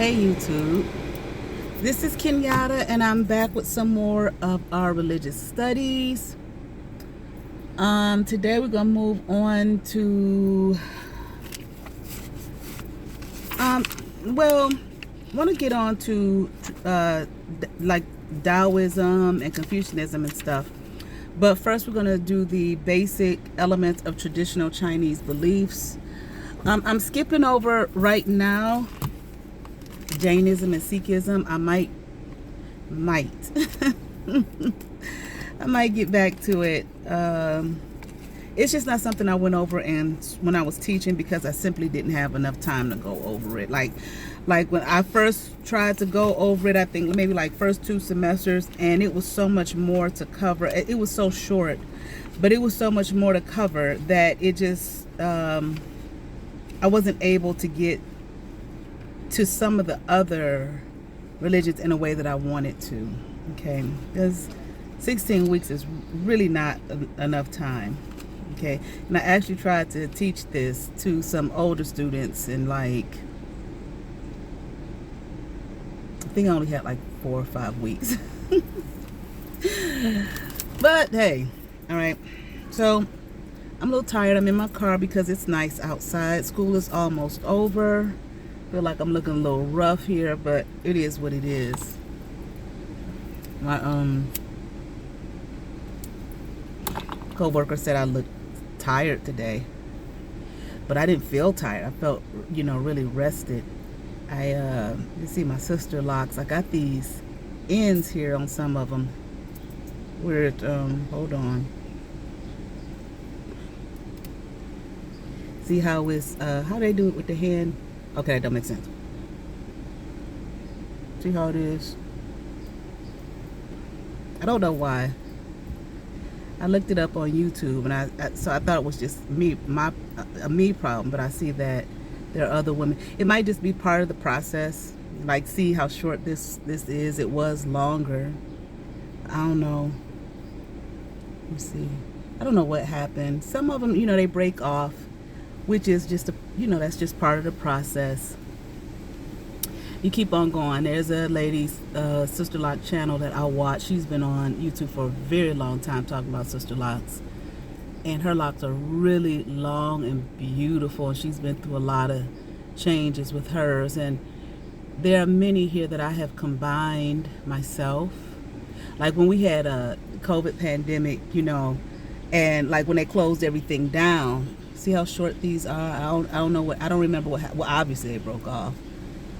Hey YouTube, this is Kenyatta and I'm back with some more of our religious studies. Today we're gonna move on to want to get on to like Taoism and Confucianism and stuff. But first we're gonna do the basic elements of traditional Chinese beliefs. I'm skipping over right now Jainism and Sikhism. I might I might get back to it. It's just not something I went over and when I was teaching, because I simply didn't have enough time to go over it. Like when I first tried to go over it, I think maybe like first 2 semesters, and it was so much more to cover. It was so short, but it was so much more to cover that it just I wasn't able to get to some of the other religions in a way that I wanted to. Okay, because 16 weeks is really not enough time. Okay, and I actually tried to teach this to some older students, and like I think I only had like 4 or 5 weeks. But hey, all right, so I'm a little tired. I'm in my car because it's nice outside. School is almost over. Feel like I'm looking a little rough here, but it is what it is. My co-worker said I looked tired today, but I didn't feel tired. I felt, really rested. You see my Sisterlocks. I got these ends here on some of them. Where it, hold on. See how it's how they do it with the hand. Okay, that don't make sense. See how it is? I don't know why. I looked it up on YouTube, and so I thought it was just me, a me problem. But I see that there are other women. It might just be part of the process. Like, see how short this is. It was longer. I don't know. Let me see. I don't know what happened. Some of them, they break off, which is just that's just part of the process. You keep on going. There's a lady's Sisterlock channel that I watch. She's been on YouTube for a very long time talking about Sisterlocks, and her locks are really long and beautiful. She's been through a lot of changes with hers, and there are many here that I have combined myself. Like when we had a COVID pandemic, and like when they closed everything down. See how short these are? I don't know what, I don't remember what, well, obviously it broke off,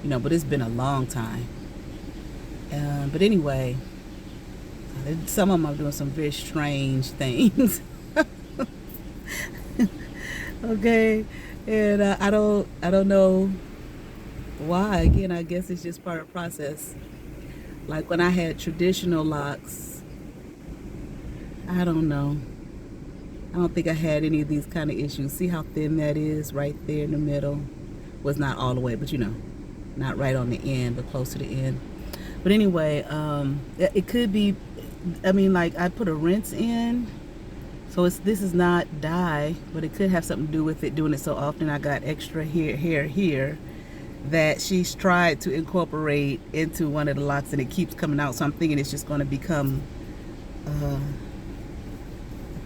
but it's been a long time. But anyway, some of them are doing some very strange things. Okay, and I don't know why. Again, I guess it's just part of the process. Like when I had traditional locks, I don't know. I don't think I had any of these kind of issues. See how thin that is right there in the middle? Well, it's not all the way, but not right on the end, but close to the end. But anyway, it could be, like I put a rinse in, so this is not dye, but it could have something to do with it doing it so often. I got extra hair here that she's tried to incorporate into one of the locks, and it keeps coming out. So I'm thinking it's just going to become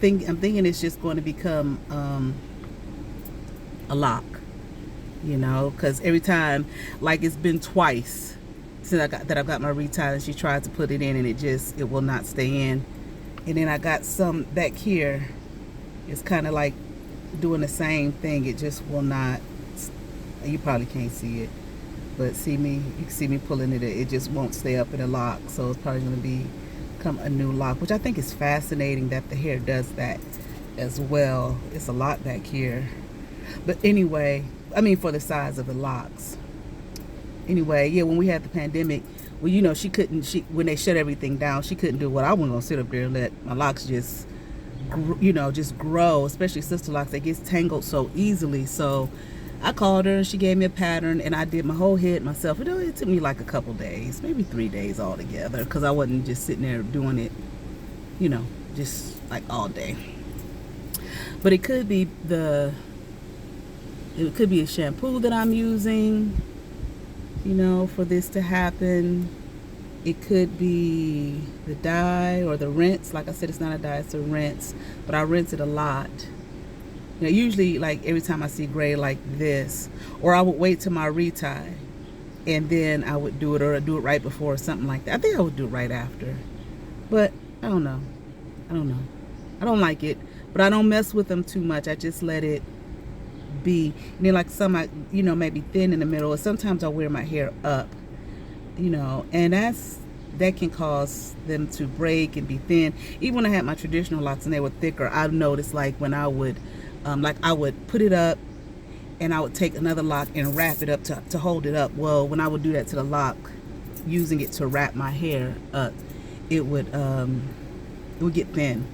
I'm thinking it's just going to become a lock, because every time, like it's been twice since I've got my retie, and she tried to put it in, and it will not stay in. And then I got some back here. It's kind of like doing the same thing. It just will not. You probably can't see it, but you can see me pulling it. It just won't stay up in a lock. So it's probably going to become a new lock, which I think is fascinating that the hair does that as well. It's a lot back here, but anyway, for the size of the locks. Anyway, yeah, when we had the pandemic, well, she couldn't, when they shut everything down, she couldn't do what I wasn't gonna sit up there and let my locks just grow, especially Sisterlocks. They get tangled so easily. So I called her and she gave me a pattern, and I did my whole head myself. It took me like a couple days, maybe 3 days altogether, because I wasn't just sitting there doing it, just like all day. But it could be a shampoo that I'm using. you know, for this to happen. It could be the dye or the rinse. Like I said, it's not a dye, it's a rinse, but I rinse it a lot. You know, usually like every time I see gray like this, or I would wait till my retie and then I would do it, or do it right before or something like that. I think I would do it right after, but I don't know. I don't like it, but I don't mess with them too much. I just let it be. And then like some, you know, maybe thin in the middle, or sometimes I wear my hair up, you know, and that can cause them to break and be thin. Even when I had my traditional locks and they were thicker, I've noticed like when I would I would put it up and I would take another lock and wrap it up to hold it up. Well, when I would do that to the lock, using it to wrap my hair up, it would get thin,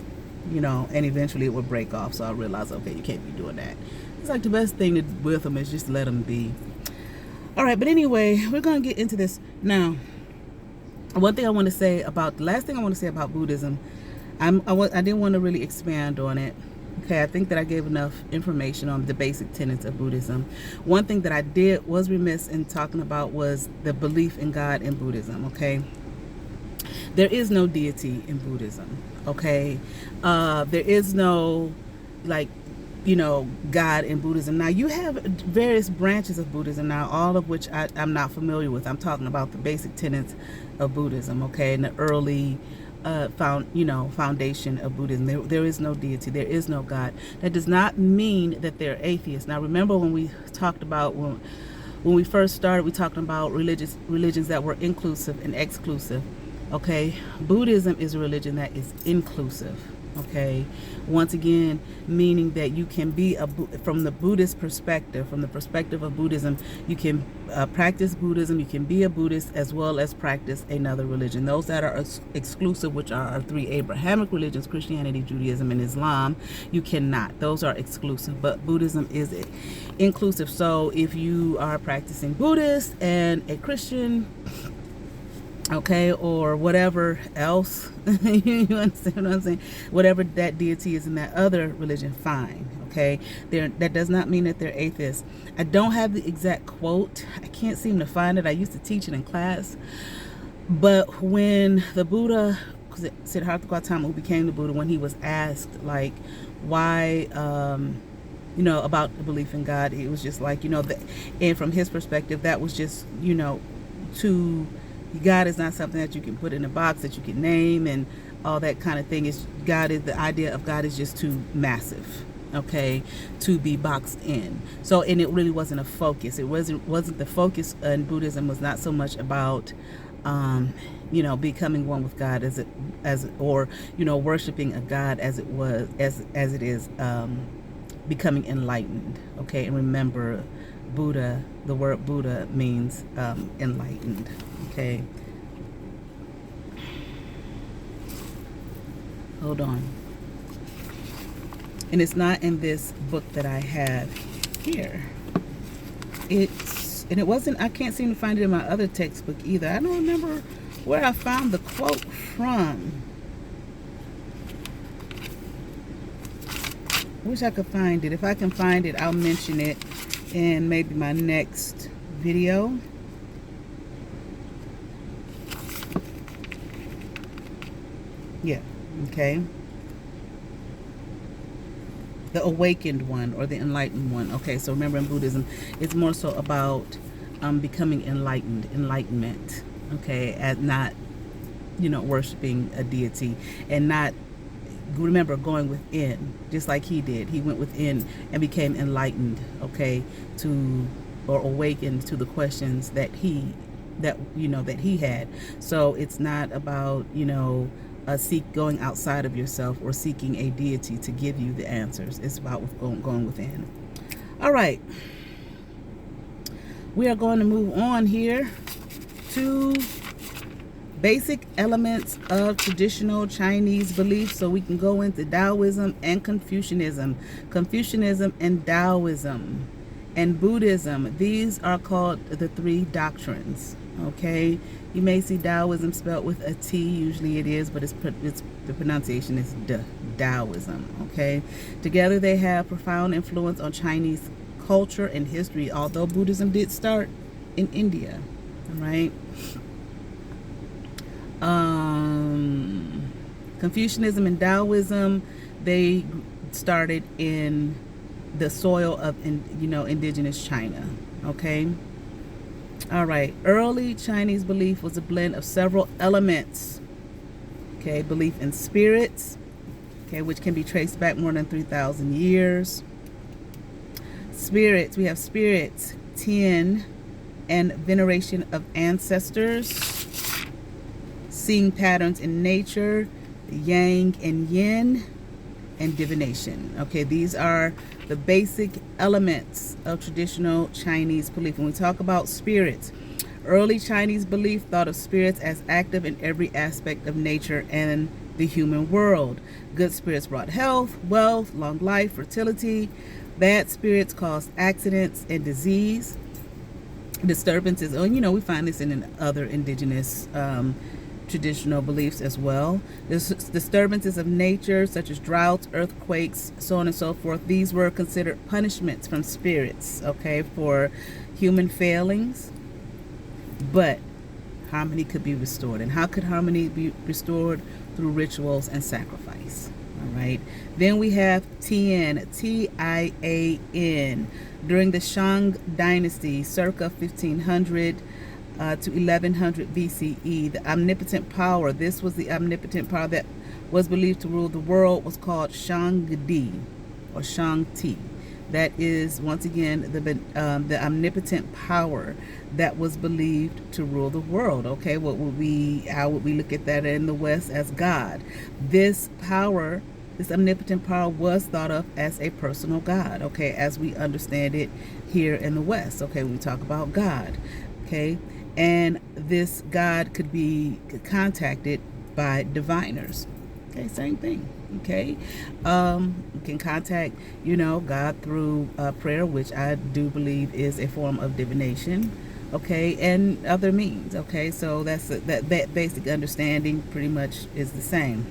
you know, and eventually it would break off. So I realized, okay, you can't be doing that. It's like the best thing to do with them is just let them be. All right, but anyway, we're gonna get into this now. One thing I want to say about, the last thing I want to say about Buddhism, I didn't want to really expand on it. Okay, I think that I gave enough information on the basic tenets of Buddhism. One thing that I was remiss in talking about was the belief in God in Buddhism. Okay, there is no deity in Buddhism. Okay, there is no, like, you know, God in Buddhism. Now you have various branches of Buddhism now, all of which I'm not familiar with. I'm talking about the basic tenets of Buddhism, okay, and the early foundation of Buddhism. There is no deity, there is no God. That does not mean that they're atheists. Now remember when we talked about, when we first started, we talked about religions that were inclusive and exclusive. Okay, Buddhism is a religion that is inclusive. Okay, once again, meaning that you can be from the Buddhist perspective, from the perspective of Buddhism, you can practice Buddhism, you can be a Buddhist as well as practice another religion. Those that are exclusive, which are our three Abrahamic religions, Christianity, Judaism, and Islam, you cannot. Those are exclusive, but Buddhism is inclusive. So if you are practicing Buddhist and a Christian, okay, or whatever else, you understand what I'm saying? Whatever that deity is in that other religion, fine, okay? That does not mean that they're atheists. I don't have the exact quote. I can't seem to find it. I used to teach it in class. But when the Buddha, Siddhartha Gautama, who became the Buddha, when he was asked, like, why, you know, about the belief in God, it was just like, you know, and from his perspective, that was just, you know, God is not something that you can put in a box that you can name and all that kind of thing. The idea of God is just too massive, okay, to be boxed in. So, and it really wasn't a focus. It wasn't the focus in Buddhism was not so much about, you know, becoming one with God or, you know, worshiping a God as it is becoming enlightened. Okay, and remember, Buddha, the word Buddha means enlightened. Okay, hold on. And it's not in this book that I have here. And it wasn't, I can't seem to find it in my other textbook either. I don't remember where I found the quote from. I wish I could find it. If I can find it, I'll mention it in maybe my next video. Yeah, okay. The awakened one or the enlightened one. Okay, so remember in Buddhism, it's more so about becoming enlightenment. Okay, at not, you know, worshiping a deity and not, remember, going within, just like he did. He went within and became enlightened, okay, or awakened to the questions that he had. So it's not about, you know, going outside of yourself or seeking a deity to give you the answers. It's about going within. All right, we are going to move on here to basic elements of traditional Chinese beliefs, so we can go into Taoism and Confucianism and Taoism and Buddhism. These are called the three doctrines. Okay, you may see Taoism spelled with a T, usually it is, but the pronunciation is Taoism. Okay, together they have profound influence on Chinese culture and history, although Buddhism did start in India. right? Confucianism and Taoism, they started in the soil of, indigenous China, okay? All right, early Chinese belief was a blend of several elements, okay? Belief in spirits, okay, which can be traced back more than 3,000 years. Spirits, we have spirits, Tian, and veneration of ancestors, seeing patterns in nature, Yang and Yin, and divination. Okay, these are the basic elements of traditional Chinese belief. When we talk about spirits, early Chinese belief thought of spirits as active in every aspect of nature and the human world. Good spirits brought health, wealth, long life, fertility. Bad spirits caused accidents and disease. Disturbances, we find this in other indigenous traditional beliefs as well. Disturbances of nature, such as droughts, earthquakes, so on and so forth, these were considered punishments from spirits, okay, for human failings. But harmony could be restored. And how could harmony be restored? Through rituals and sacrifice. All right. Then we have Tian, Tian. During the Shang dynasty, circa 1500 to 1100 BCE, the omnipotent power, this was the omnipotent power that was believed to rule the world, was called Shangdi or Shangti. That is, once again, the omnipotent power that was believed to rule the world. Okay, how would we look at that in the West? As God. This power, this omnipotent power, was thought of as a personal God, okay, as we understand it here in the West, okay, when we talk about God, okay, and this God could be contacted by diviners, okay, same thing, okay. You can contact, God through prayer, which I do believe is a form of divination, okay, and other means, okay, so that basic understanding pretty much is the same.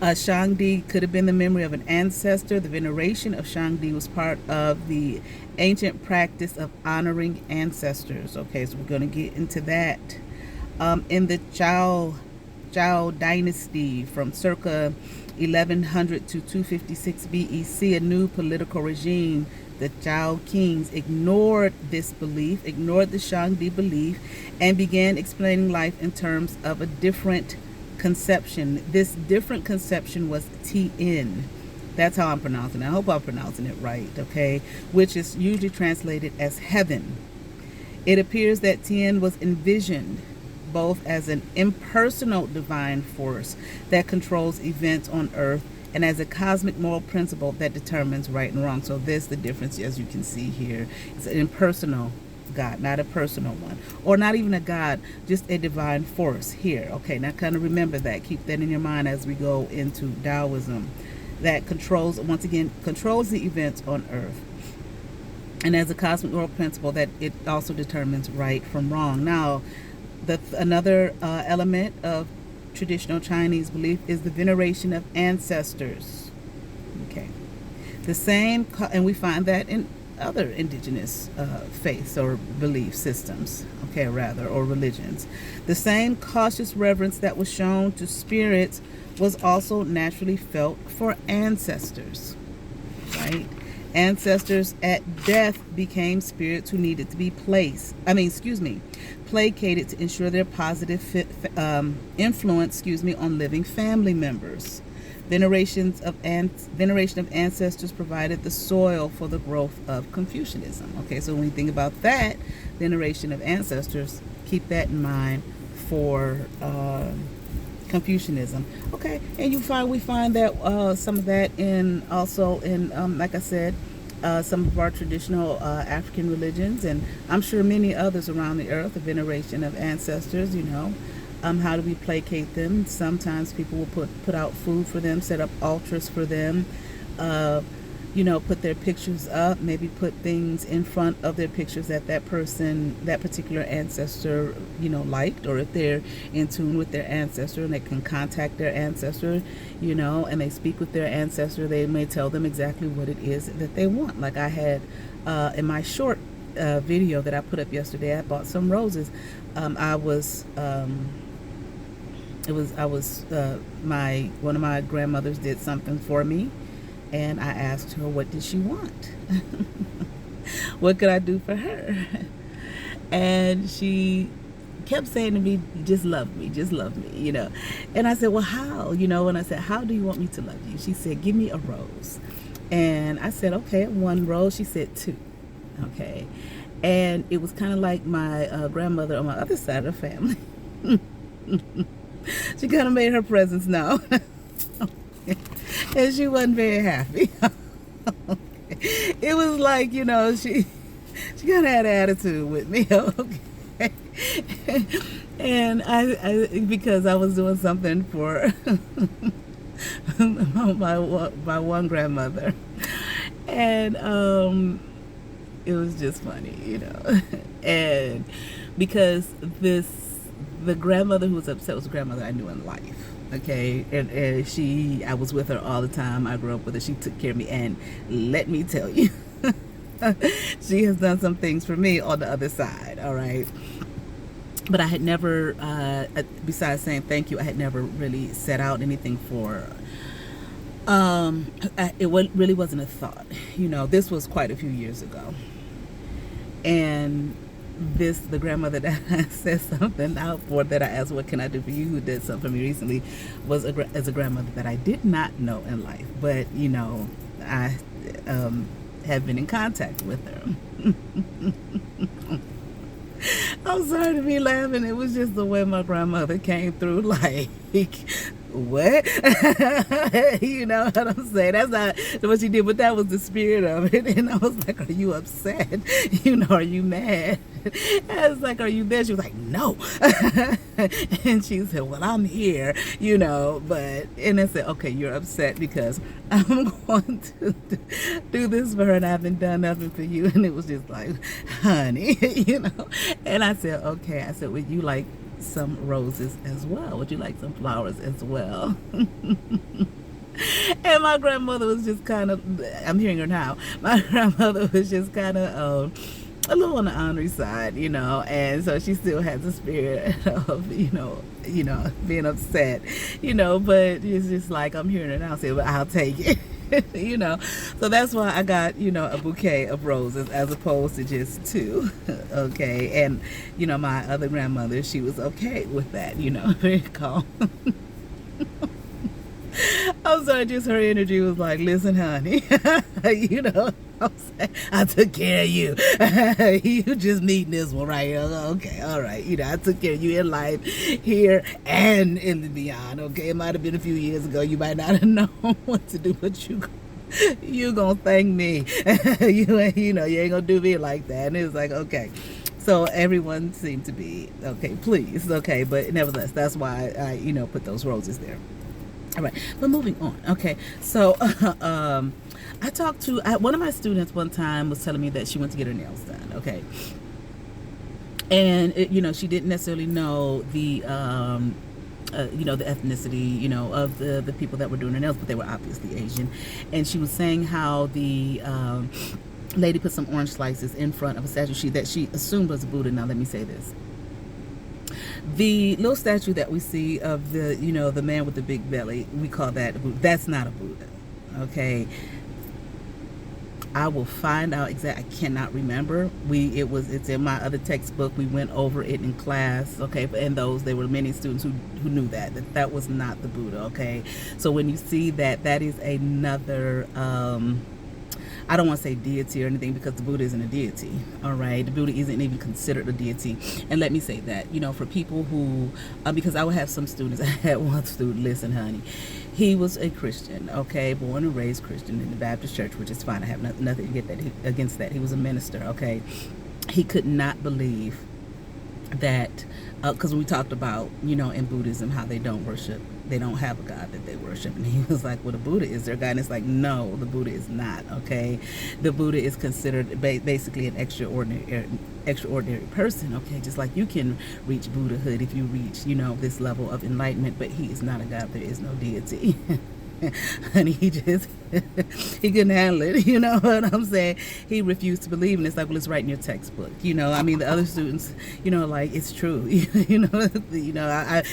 Shangdi could have been the memory of an ancestor. The veneration of Shangdi was part of the ancient practice of honoring ancestors. Okay, so we're going to get into that. In the Zhao dynasty from circa 1100 to 256 BEC, a new political regime, the Zhao kings, ignored this belief, ignored the Shangdi belief, and began explaining life in terms of a different conception. This different conception was Tien. That's how I'm pronouncing it. I hope I'm pronouncing it right, okay? Which is usually translated as heaven. It appears that Tien was envisioned both as an impersonal divine force that controls events on earth and as a cosmic moral principle that determines right and wrong. So there's the difference, as you can see here. It's an impersonal God, not a personal one, or not even a God, just a divine force here. Okay, now kind of remember that. Keep that in your mind as we go into Taoism, that controls, once again, controls the events on earth, and as a cosmic moral principle that it also determines right from wrong. Now, another element of traditional Chinese belief is the veneration of ancestors. Okay, the same, and we find that in other indigenous faiths or belief systems, okay, rather, or religions. The same cautious reverence that was shown to spirits was also naturally felt for ancestors, right? Ancestors at death became spirits who needed to be placated to ensure their positive influence, on living family members. Veneration of ancestors provided the soil for the growth of Confucianism. Okay, so when you think about that, veneration of ancestors, keep that in mind for Confucianism. Okay, and we find that some of that also in like I said, some of our traditional African religions, and I'm sure many others around the earth, the veneration of ancestors. How do we placate them? Sometimes people will put out food for them, set up altars for them, put their pictures up, maybe put things in front of their pictures that that particular ancestor, liked, or if they're in tune with their ancestor and they can contact their ancestor, and they speak with their ancestor, they may tell them exactly what it is that they want. Like I had in my short video that I put up yesterday, I bought some roses. My one of my grandmothers did something for me, and I asked her what did she want. What could I do for her? And she kept saying to me, just love me, you know. And I said, well, how? You know, and I said, how do you want me to love you? She said, give me a rose. And I said, okay, one rose. She said two. Okay. And it was kind of like my grandmother on my other side of the family. She kind of made her presence known. And she wasn't very happy. It was like, you know, she kind of had an attitude with me. Okay. And I because I was doing something for my one grandmother, and it was just funny, you know. And because the grandmother who was upset was a grandmother I knew in life. Okay, and I was with her all the time. I grew up with her. She took care of me, and let me tell you, she has done some things for me on the other side. All right. But I had never, besides saying thank you, I had never really set out anything for her. It really wasn't a thought. You know, this was quite a few years ago. And the grandmother that I said something out for, that I asked, what can I do for you, who did something for me recently, was as a grandmother that I did not know in life. But, you know, I have been in contact with her. I'm sorry to be laughing. It was just the way my grandmother came through, like, what? You know what I'm saying? That's not what she did, but that was the spirit of it. And I was like, are you upset? You know, are you mad? I was like, are you there? She was like, no. And she said, well, I'm here, you know. And I said, okay, you're upset because I'm going to do this for her and I haven't done nothing for you. And it was just like, honey, you know. And I said, okay. I said, would you like some roses as well? Would you like some flowers as well? And my grandmother was just kind of, I'm hearing her now, my grandmother was just kind of a little on the ornery side, you know, and so she still has the spirit of, you know, being upset, you know, but it's just like, I'm hearing her now say, well, I'll take it. You know, so that's why I got, you know, a bouquet of roses as opposed to just two. Okay. And, you know, my other grandmother, she was okay with that, you know, very calm. I'm sorry, just her energy was like, listen, honey, you know, I'm saying, I took care of you. You just meeting this one right here. Okay, all right. You know, I took care of you in life, here and in the beyond. Okay, it might have been a few years ago. You might not have known what to do, but you gonna thank me. You know, you ain't gonna do me like that. And it was like, okay. So everyone seemed to be okay, please, okay. But nevertheless, that's why I, you know, put those roses there. All right, but moving on. Okay, so I talked to one of my students one time was telling me that she went to get her nails done. Okay, and you know, she didn't necessarily know the you know, the ethnicity, you know, of the people that were doing her nails, but they were obviously Asian. And she was saying how the lady put some orange slices in front of a statue that she assumed was a Buddha. Now let me say this. The little statue that we see of the, you know, the man with the big belly, we call that a Buddha. That's not a Buddha. Okay. I will find out exactly. I cannot remember. It's in my other textbook. We went over it in class. Okay. And there were many students who knew that was not the Buddha. Okay. So when you see that is another, I don't want to say deity or anything because the Buddha isn't a deity, all right? The Buddha isn't even considered a deity. And let me say that, you know, for people who, because I would have some students, I had one student, listen, honey, he was a Christian, okay, born and raised Christian in the Baptist church, which is fine. I have nothing to get against that. He was a minister, okay? He could not believe that, because we talked about, you know, in Buddhism, how they don't have a God that they worship. And he was like, well, the Buddha is their God. And it's like, no, the Buddha is not, okay? The Buddha is considered basically an extraordinary person, okay? Just like you can reach Buddhahood if you reach, you know, this level of enlightenment, but he is not a God. There is no deity. And he just, he couldn't handle it, you know what I'm saying? He refused to believe, and it's like, well, it's right in your textbook, you know. I mean, the other students, you know, like, it's true,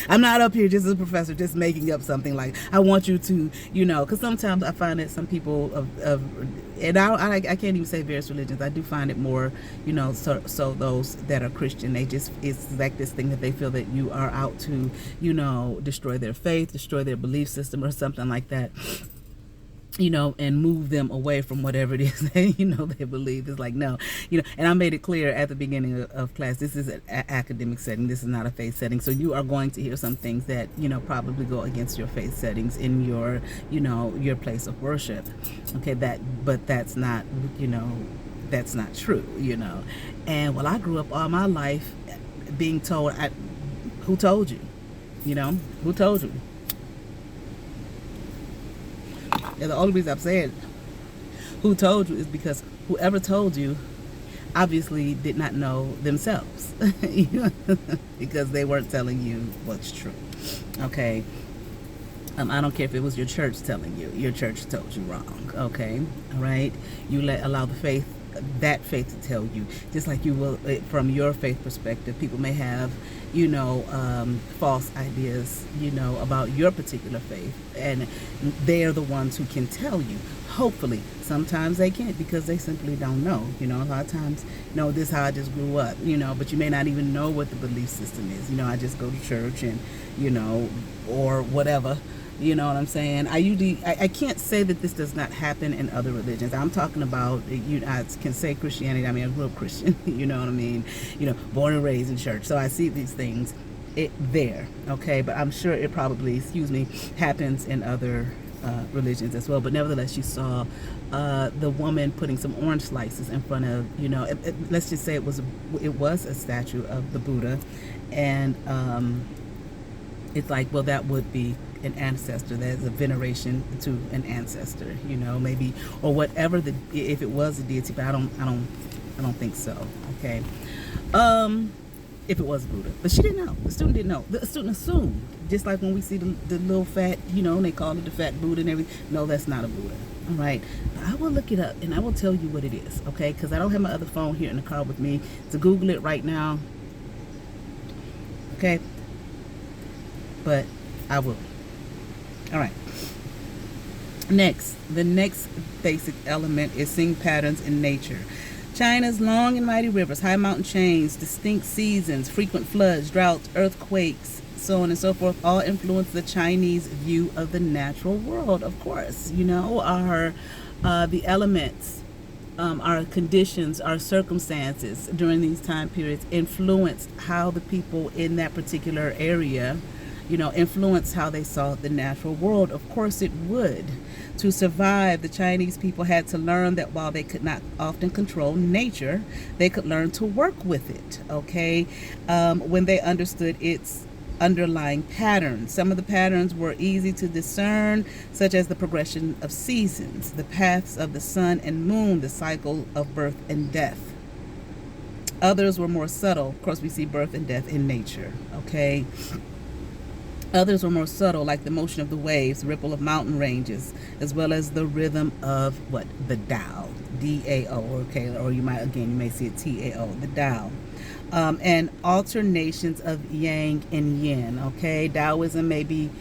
I'm not up here just as a professor, just making up something. Like, I want you to, you know, because sometimes I find that some people and I can't even say various religions. I do find it more, you know, so those that are Christian, they just, it's like this thing that they feel that you are out to, you know, destroy their faith, destroy their belief system or something like that, you know, and move them away from whatever it is that, you know, they believe. It's like, no, you know, and I made it clear at the beginning of class, this is an academic setting, this is not a faith setting. So you are going to hear some things that, you know, probably go against your faith settings in your, you know, your place of worship. Okay, but that's not, you know, that's not true, you know. And well, I grew up all my life being told, who told you? You know, who told you? And the only reason I'm saying who told you is because whoever told you obviously did not know themselves. Because they weren't telling you what's true. Okay. I don't care if it was your church telling you. Your church told you wrong. Okay. All right. You allow that faith to tell you, just like you will from your faith perspective. People may have, you know, false ideas, you know, about your particular faith, and they're the ones who can tell you. Hopefully, sometimes they can't because they simply don't know. You know, a lot of times, you know, this is how I just grew up, you know, but you may not even know what the belief system is. You know, I just go to church and, you know, or whatever. You know what I'm saying? I can't say that this does not happen in other religions. I'm talking about, I can say Christianity. I mean, I grew up Christian. You know what I mean? You know, born and raised in church. So I see these things there. Okay, but I'm sure it probably, happens in other religions as well. But nevertheless, you saw the woman putting some orange slices in front of, you know, let's just say it was a statue of the Buddha, and it's like, well, that would be an ancestor. There's a veneration to an ancestor, you know, maybe, or whatever if it was a deity, but I don't think so. Okay, if it was Buddha, but she didn't know. The student didn't know. The student assumed, just like when we see the little fat, you know, and they call it the fat Buddha and everything. No, that's not a Buddha. All right, but I will look it up and I will tell you what it is. Okay, because I don't have my other phone here in the car with me to Google it right now. Okay, but I will. All right. The next basic element is seeing patterns in nature. China's long and mighty rivers, high mountain chains, distinct seasons, frequent floods, droughts, earthquakes, so on and so forth, all influence the Chinese view of the natural world. Of course, you know, the elements, our conditions, our circumstances during these time periods influence how the people in that particular area, you know, influence how they saw the natural world. Of course it would. To survive, the Chinese people had to learn that while they could not often control nature, they could learn to work with it, okay? When they understood its underlying patterns. Some of the patterns were easy to discern, such as the progression of seasons, the paths of the sun and moon, the cycle of birth and death. Others were more subtle. Of course, we see birth and death in nature, okay? Others were more subtle, like the motion of the waves, ripple of mountain ranges, as well as the rhythm of the Tao, D-A-O, okay, or you may see it T-A-O, the Tao, and alternations of Yang and Yin, okay. Taoism may be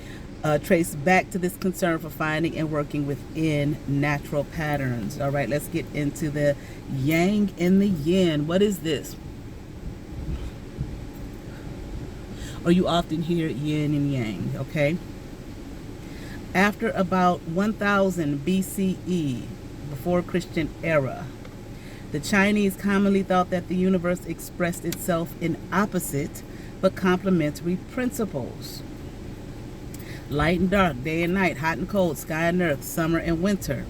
traced back to this concern for finding and working within natural patterns. All right, let's get into the Yang and the Yin. What is this? Or you often hear yin and yang, okay? After about 1000 BCE, before Christian era, the Chinese commonly thought that the universe expressed itself in opposite but complementary principles. Light and dark, day and night, hot and cold, sky and earth, summer and winter.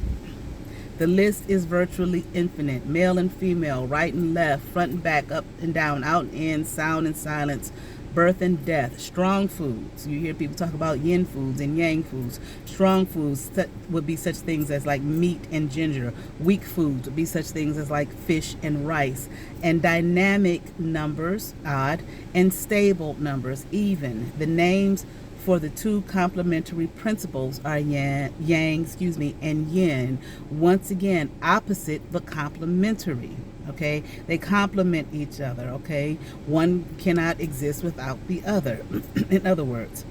The list is virtually infinite. Male and female, right and left, front and back, up and down, out and in, sound and silence, birth and death, strong foods. You hear people talk about yin foods and yang foods. Strong foods would be such things as like meat and ginger. Weak foods would be such things as like fish and rice. And dynamic numbers, odd, and stable numbers, even. The names For the two complementary principles are yang, and yin. Once again, opposite but complementary. Okay, they complement each other. Okay, one cannot exist without the other. In other words.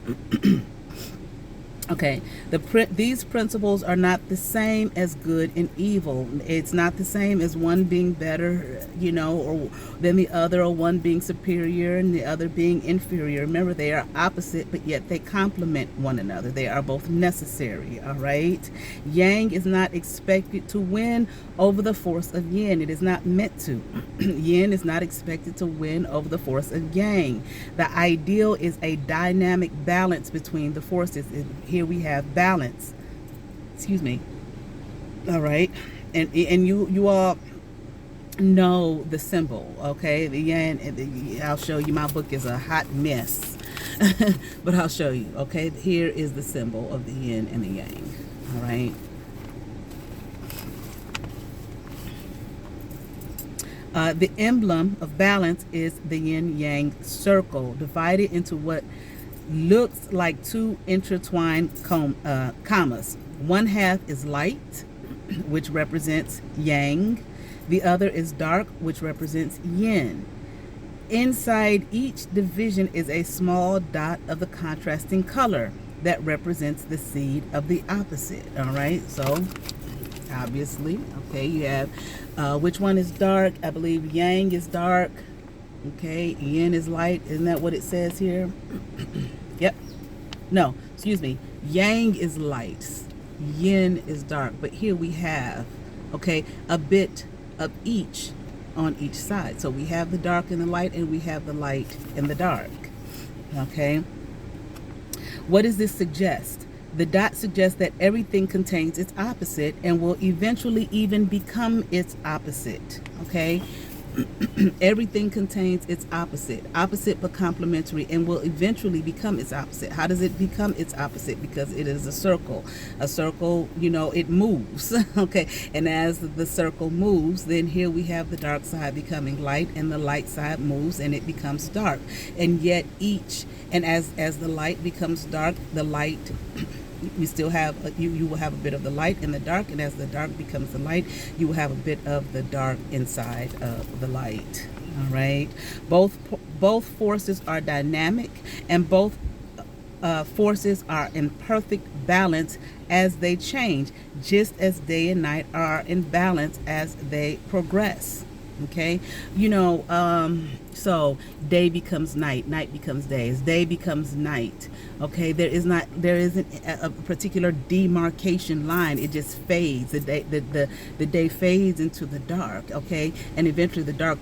Okay, these principles are not the same as good and evil. It's not the same as one being better, or than the other, or one being superior and the other being inferior. Remember, they are opposite, but yet they complement one another. They are both necessary, all right? Yang is not expected to win over the force of yin. It is not meant to. Yin is not expected to win over the force of yang. The ideal is a dynamic balance between the forces. Here we have balance. Excuse me. All right, and you all know the symbol, okay? The yin. I'll show you. My book is a hot mess, but I'll show you. Okay, here is the symbol of the yin and the yang. All right. The emblem of balance is the yin yang circle, divided into what looks like two intertwined commas. One half is light, which represents yang. The other is dark, which represents yin. Inside each division is a small dot of the contrasting color that represents the seed of the opposite. All right, so obviously, okay, you have which one is dark? I believe yang is dark. Okay, yin is light. Isn't that what it says here? Yep. No, excuse me. Yang is light. Yin is dark. But here we have, okay, a bit of each on each side. So we have the dark and the light, and we have the light and the dark. Okay. What does this suggest? The dot suggests that everything contains its opposite and will eventually even become its opposite. Okay. Everything contains its opposite but complementary, and will eventually become its opposite. How does it become its opposite? Because it is a circle. A circle, it moves. Okay, and as the circle moves, then here we have the dark side becoming light, and the light side moves and it becomes dark. And yet as the light becomes dark, the light you still have you will have a bit of the light in the dark, and as the dark becomes the light, you will have a bit of the dark inside of the light. All right, both forces are dynamic, and both forces are in perfect balance as they change, just as day and night are in balance as they progress. Okay, so day becomes night, night becomes day, as day becomes night. Okay, there isn't a particular demarcation line. It just fades. The day fades into the dark. Okay, and eventually the dark.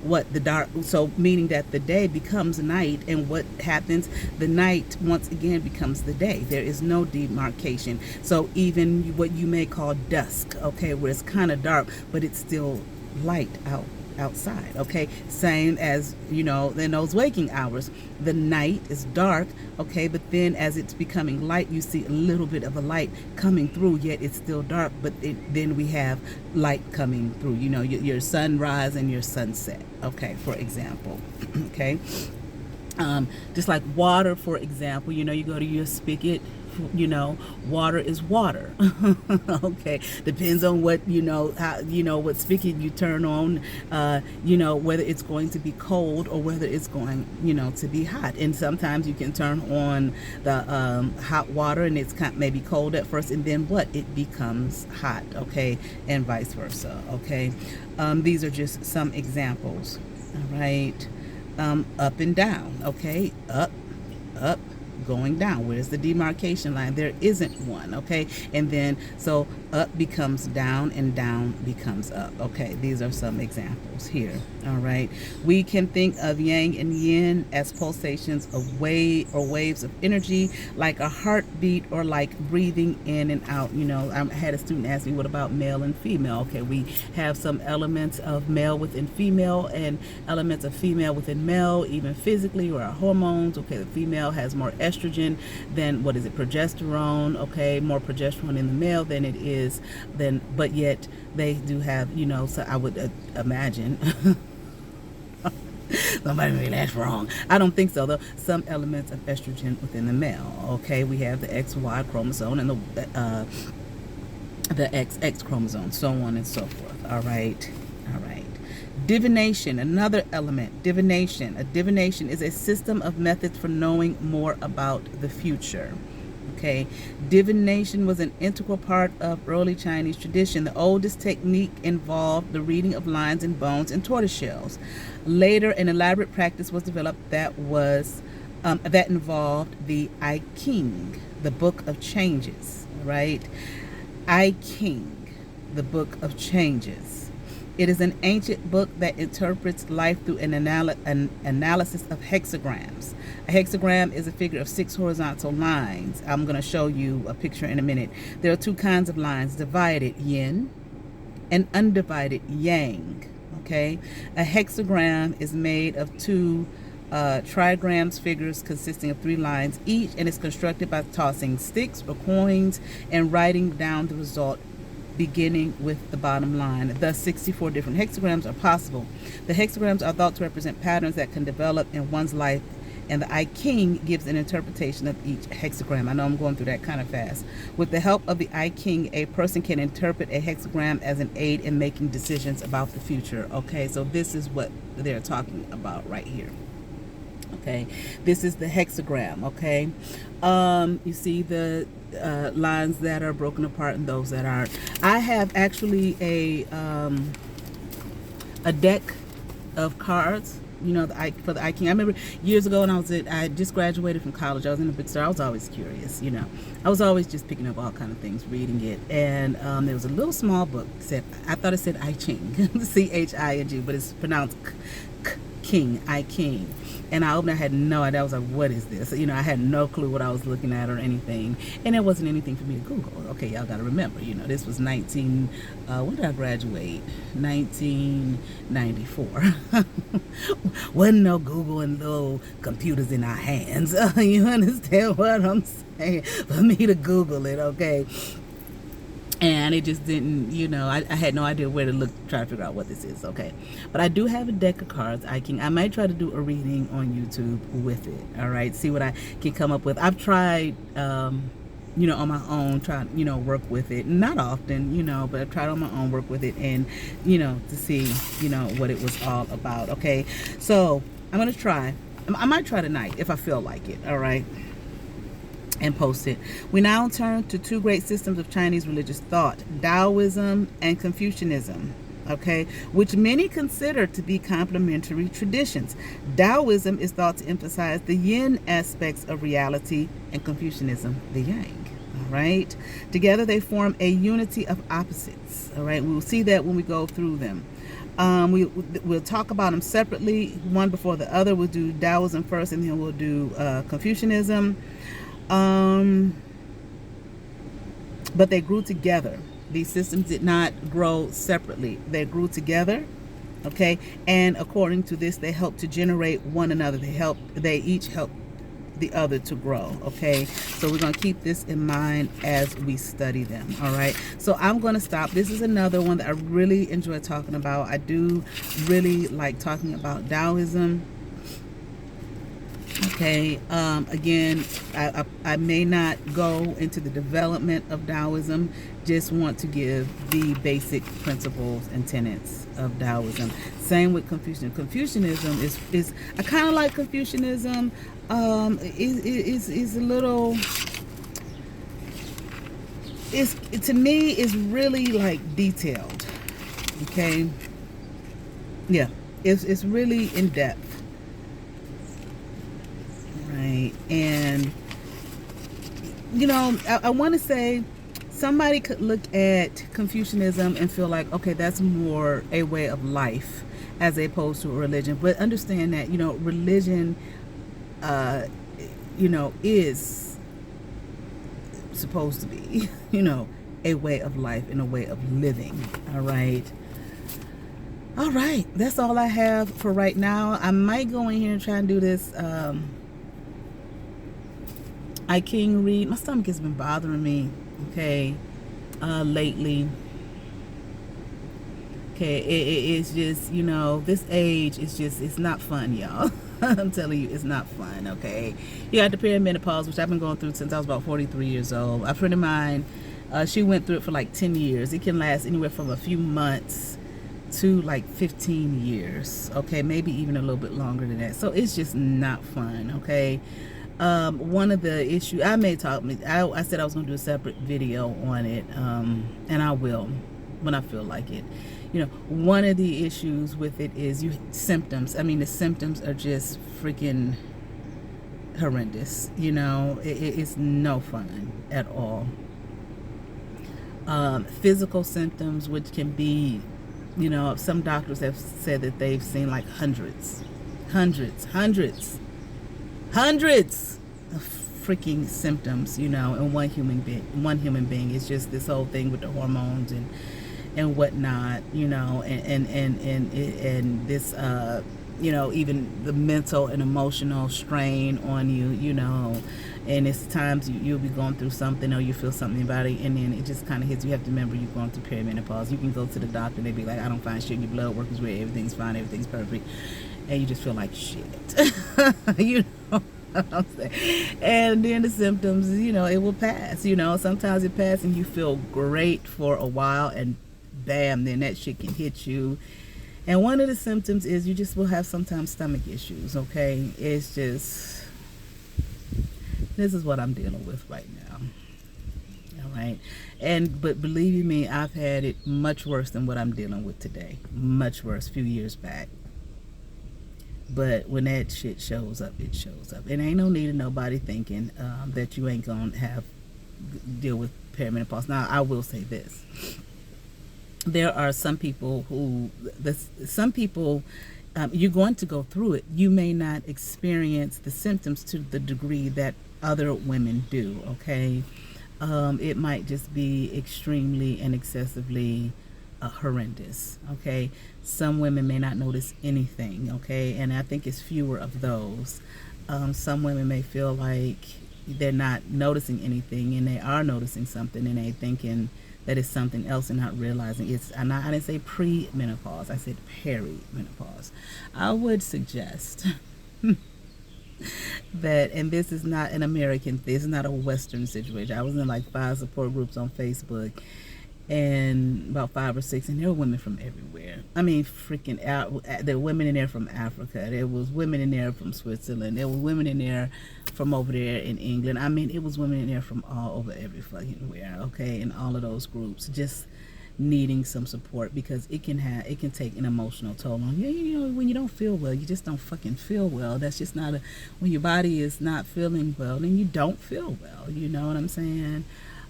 So meaning that the day becomes night, and what happens? The night once again becomes the day. There is no demarcation. So even what you may call dusk, okay, where it's kind of dark, but it's still light outside. Okay, same as in those waking hours, the night is dark. Okay, but then as it's becoming light, you see a little bit of a light coming through, yet it's still dark, but then we have light coming through, your sunrise and your sunset. Okay, for example. Okay, just like water, for example, you go to your spigot, water is water. Okay, depends on what what spigot you turn on, whether it's going to be cold or whether it's going to be hot. And sometimes you can turn on the hot water, and it's maybe cold at first, and then it becomes hot. Okay, and vice versa. Okay, these are just some examples. All right, up and down. Okay, up, going down. Where's the demarcation line? There isn't one. Okay, and then so up becomes down, and down becomes up. Okay, these are some examples here. All right, we can think of yang and yin as pulsations of waves of energy, like a heartbeat, or like breathing in and out. I had a student ask me, what about male and female? Okay, we have some elements of male within female, and elements of female within male, even physically, or our hormones. Okay, the female has more estrogen than progesterone. Okay, more progesterone in the male than it is but yet they do have so I would imagine Somebody may that's wrong. I don't think so, though. Some elements of estrogen within the male. Okay, we have the XY chromosome and the XX chromosome, so on and so forth. All right. Divination, another element. Divination. A divination is a system of methods for knowing more about the future. Okay, divination was an integral part of early Chinese tradition. The oldest technique involved the reading of lines in bones and tortoise shells. Later, an elaborate practice was developed that involved the I Ching, the Book of Changes. Right, I Ching, the Book of Changes. It is an ancient book that interprets life through an analysis of hexagrams. A hexagram is a figure of 6 horizontal lines. I'm going to show you a picture in a minute. There are 2 kinds of lines, divided yin and undivided yang. Okay, a hexagram is made of 2 trigrams figures consisting of 3 lines each, and is constructed by tossing sticks or coins and writing down the result beginning with the bottom line. Thus, 64 different hexagrams are possible. The hexagrams are thought to represent patterns that can develop in one's life, and the I Ching gives an interpretation of each hexagram. I know I'm going through that kind of fast. With the help of the I Ching, a person can interpret a hexagram as an aid in making decisions about the future. Okay, so this is what they're talking about right here. Okay, this is the hexagram. Okay, you see the lines that are broken apart and those that aren't. I have actually a deck of cards, you know, for the I Ching. I remember years ago when I just graduated from college. I was in a bookstore. I was always curious, you know. I was always just picking up all kind of things, reading it. And there was a little small book. I thought it said I Ching, Ching, but it's pronounced King, I King. And I opened it, I had no idea. I was like, what is this? You know, I had no clue what I was looking at or anything. And it wasn't anything for me to Google. Okay, y'all got to remember, you know, this was when did I graduate? 1994. Wasn't no Google and little computers in our hands. You understand what I'm saying? For me to Google it, okay? And it just didn't, you know, I had no idea where to look, try to figure out what this is, okay? But I do have a deck of cards. I might try to do a reading on YouTube with it, all right? See what I can come up with. I've tried, you know, on my own, work with it. Not often, you know, but I've tried on my own, work with it, and, you know, to see, you know, what it was all about, okay? So I'm going to try. I might try tonight if I feel like it, all right? And post it. We now turn to 2 great systems of Chinese religious thought, Taoism and Confucianism, okay, which many consider to be complementary traditions. Taoism is thought to emphasize the yin aspects of reality, and Confucianism the yang. All right, together they form a unity of opposites. All right, we will see that when we go through them. We'll talk about them separately, one before the other. We'll do Taoism first, and then we'll do Confucianism. But they grew together. These systems did not grow separately. They grew together, okay? And according to this, they helped to generate one another. They each help the other to grow, okay? So we're going to keep this in mind as we study them, all right? So I'm going to stop. This is another one that I really enjoy talking about. I do really like talking about Taoism. Okay, again, I may not go into the development of Taoism, just want to give the basic principles and tenets of Taoism. Same with Confucianism. Confucianism is I kind of like Confucianism. Is a little, to me is really like detailed. Okay, yeah, it's really in depth. Right, and you know, I want to say somebody could look at Confucianism and feel like, okay, that's more a way of life as opposed to a religion. But understand that, you know, religion, you know, is supposed to be, you know, a way of life and a way of living. All right. All right, that's all I have for right now. I might go in here and try and do this I Ching read. My stomach has been bothering me, okay, lately. Okay, it's just, you know, this age is just, it's not fun, y'all. I'm telling you, it's not fun. Okay, you got the perimenopause, which I've been going through since I was about 43 years old. A friend of mine, she went through it for like 10 years. It can last anywhere from a few months to like 15 years. Okay, maybe even a little bit longer than that. So it's just not fun. Okay. One of the issues I may talk, I said I was going to do a separate video on it, and I will when I feel like it. You know, one of the issues with it is symptoms. I mean, the symptoms are just freaking horrendous. You know, it's no fun at all. Physical symptoms, which can be, you know, some doctors have said that they've seen like hundreds of freaking symptoms, you know, in one human being. It's just this whole thing with the hormones and whatnot, you know, and this you know, even the mental and emotional strain on you, you know, and it's times you'll be going through something or you feel something about it, and then it just kind of hits you. You have to remember you're going through perimenopause. You can go to the doctor and they be like, I don't find shit, your blood work is weird, everything's fine, everything's perfect, and you just feel like shit. You know what I'm saying? And then the symptoms, you know, it will pass. You know, sometimes it passes and you feel great for a while, and bam, then that shit can hit you. And one of the symptoms is you just will have sometimes stomach issues. Okay, it's just, this is what I'm dealing with right now. All right, but believe you me, I've had it much worse than what I'm dealing with today. Much worse, a few years back. But when that shit shows up, it shows up. And ain't no need of nobody thinking that you ain't gonna deal with perimenopause. Now, I will say this: there are some people you're going to go through it. You may not experience the symptoms to the degree that other women do. Okay, it might just be extremely and excessively horrendous. Okay, some women may not notice anything. Okay, and I think it's fewer of those. Some women may feel like they're not noticing anything, and they are noticing something, and they thinking that it's something else and not realizing it's. I didn't say pre-menopause, I said perimenopause. I would suggest that, and this is not an American, this is not a Western situation. I was in like 5 support groups on Facebook, and about 5 or 6, and there were women from everywhere. I mean, freaking out. There were women in there from Africa. There was women in there from Switzerland. There were women in there from over there in England. I mean, it was women in there from all over every fucking where. Okay, in all of those groups, just needing some support, because it can take an emotional toll on you. You know, when you don't feel well, you just don't fucking feel well. That's just not when your body is not feeling well, then you don't feel well. You know what I'm saying?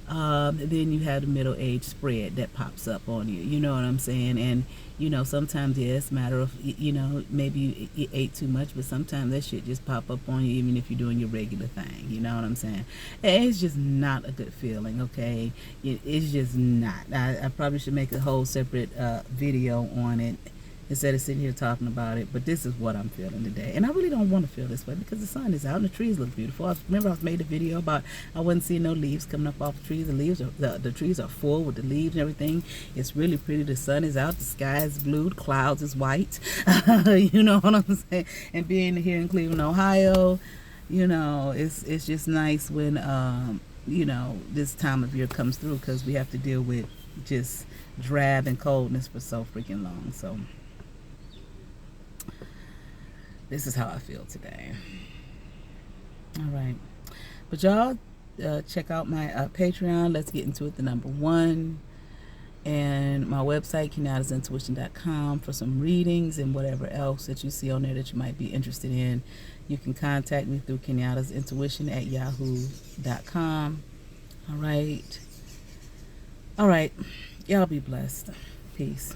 Then you have the middle age spread that pops up on you. You know what I'm saying? And, you know, sometimes, yeah, it's a matter of, you know, maybe you ate too much, but sometimes that shit just pop up on you even if you're doing your regular thing. You know what I'm saying? And it's just not a good feeling, okay? It's just not. I probably should make a whole separate video on it instead of sitting here talking about it, but this is what I'm feeling today. And I really don't want to feel this way because the sun is out and the trees look beautiful. I made a video about I wasn't seeing no leaves coming up off the trees. The trees are full with the leaves and everything. It's really pretty. The sun is out, the sky is blue, the clouds is white. You know what I'm saying? And being here in Cleveland, Ohio, you know, it's just nice when you know, this time of year comes through, because we have to deal with just drab and coldness for so freaking long. So this is how I feel today. All right. But y'all, check out my Patreon. Let's get into it. The #1. And my website, kenyattasintuition.com, for some readings and whatever else that you see on there that you might be interested in. You can contact me through kenyattasintuition@yahoo.com. All right. All right. Y'all be blessed. Peace.